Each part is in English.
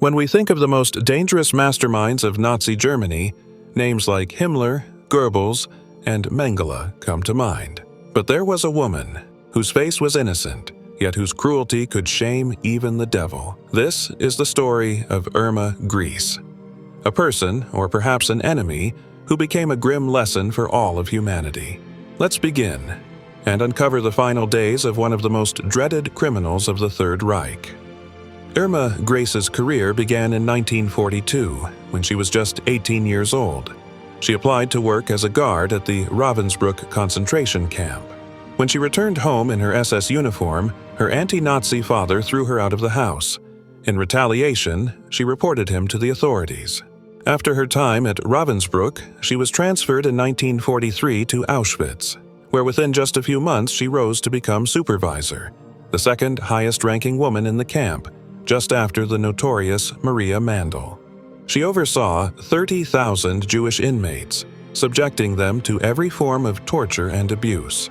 When we think of the most dangerous masterminds of Nazi Germany, names like Himmler, Goebbels, and Mengele come to mind. But there was a woman whose face was innocent, yet whose cruelty could shame even the devil. This is the story of Irma Gries, a person, or perhaps an enemy, who became a grim lesson for all of humanity. Let's begin and uncover the final days of one of the most dreaded criminals of the Third Reich. Irma Gries's career began in 1942, when she was just 18 years old. She applied to work as a guard at the Ravensbrück concentration camp. When she returned home in her SS uniform, her anti-Nazi father threw her out of the house. In retaliation, she reported him to the authorities. After her time at Ravensbrück, she was transferred in 1943 to Auschwitz, where within just a few months she rose to become supervisor, the second highest-ranking woman in the camp, just after the notorious Maria Mandel. She oversaw 30,000 Jewish inmates, subjecting them to every form of torture and abuse.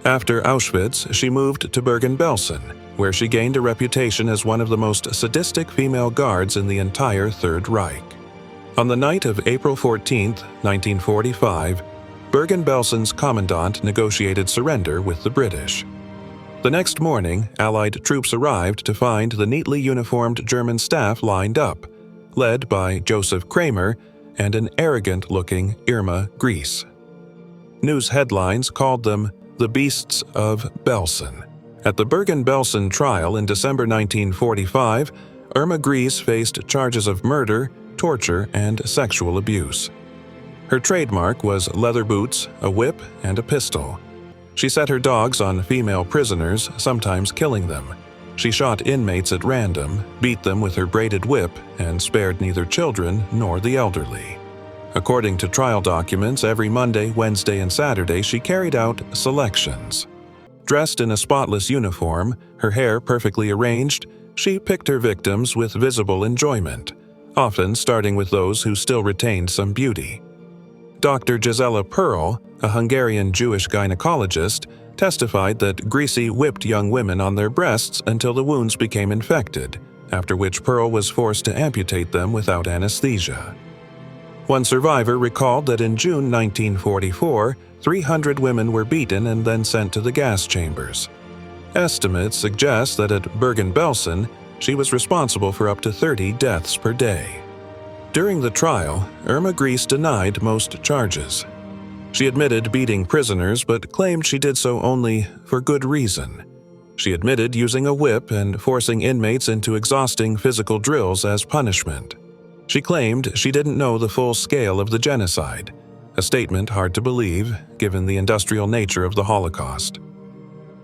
After Auschwitz, she moved to Bergen-Belsen, where she gained a reputation as one of the most sadistic female guards in the entire Third Reich. On the night of April 14, 1945, Bergen-Belsen's commandant negotiated surrender with the British. The next morning, Allied troops arrived to find the neatly uniformed German staff lined up, led by Joseph Kramer and an arrogant-looking Irma Gries. News headlines called them the Beasts of Belsen. At the Bergen-Belsen trial in December 1945, Irma Gries faced charges of murder, torture, and sexual abuse. Her trademark was leather boots, a whip, and a pistol. She set her dogs on female prisoners, sometimes killing them. She shot inmates at random, beat them with her braided whip, and spared neither children nor the elderly. According to trial documents, every Monday, Wednesday, and Saturday she carried out selections. Dressed in a spotless uniform, her hair perfectly arranged, she picked her victims with visible enjoyment, often starting with those who still retained some beauty. Dr. Gisela Perl, a Hungarian Jewish gynecologist, testified that Griesi whipped young women on their breasts until the wounds became infected, after which Perl was forced to amputate them without anesthesia. One survivor recalled that in June 1944, 300 women were beaten and then sent to the gas chambers. Estimates suggest that at Bergen-Belsen, she was responsible for up to 30 deaths per day. During the trial, Irma Gries denied most charges. She admitted beating prisoners but claimed she did so only for good reason. She admitted using a whip and forcing inmates into exhausting physical drills as punishment. She claimed she didn't know the full scale of the genocide, a statement hard to believe given the industrial nature of the Holocaust.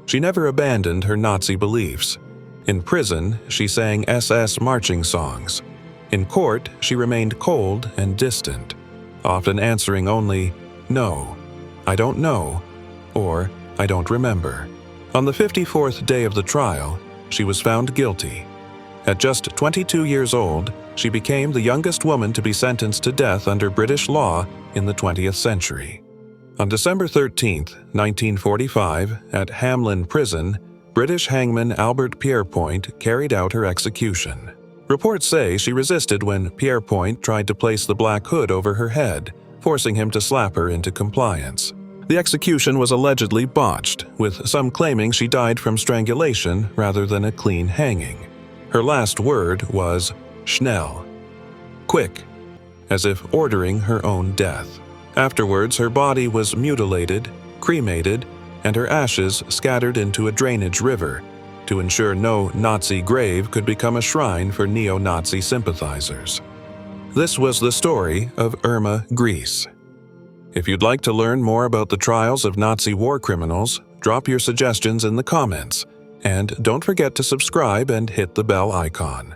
She never abandoned her Nazi beliefs. In prison, she sang SS marching songs. In court, she remained cold and distant, often answering only, "No, I don't know," or "I don't remember." On the 54th day of the trial, she was found guilty. At just 22 years old, she became the youngest woman to be sentenced to death under British law in the 20th century. On December 13, 1945, at Hamlin Prison, British hangman Albert Pierrepoint carried out her execution. Reports say she resisted when Pierrepoint tried to place the black hood over her head, forcing him to slap her into compliance. The execution was allegedly botched, with some claiming she died from strangulation rather than a clean hanging. Her last word was "schnell," quick, as if ordering her own death. Afterwards, her body was mutilated, cremated, and her ashes scattered into a drainage river to ensure no Nazi grave could become a shrine for neo-Nazi sympathizers. This was the story of Irma Gries. If you'd like to learn more about the trials of Nazi war criminals, drop your suggestions in the comments, and don't forget to subscribe and hit the bell icon.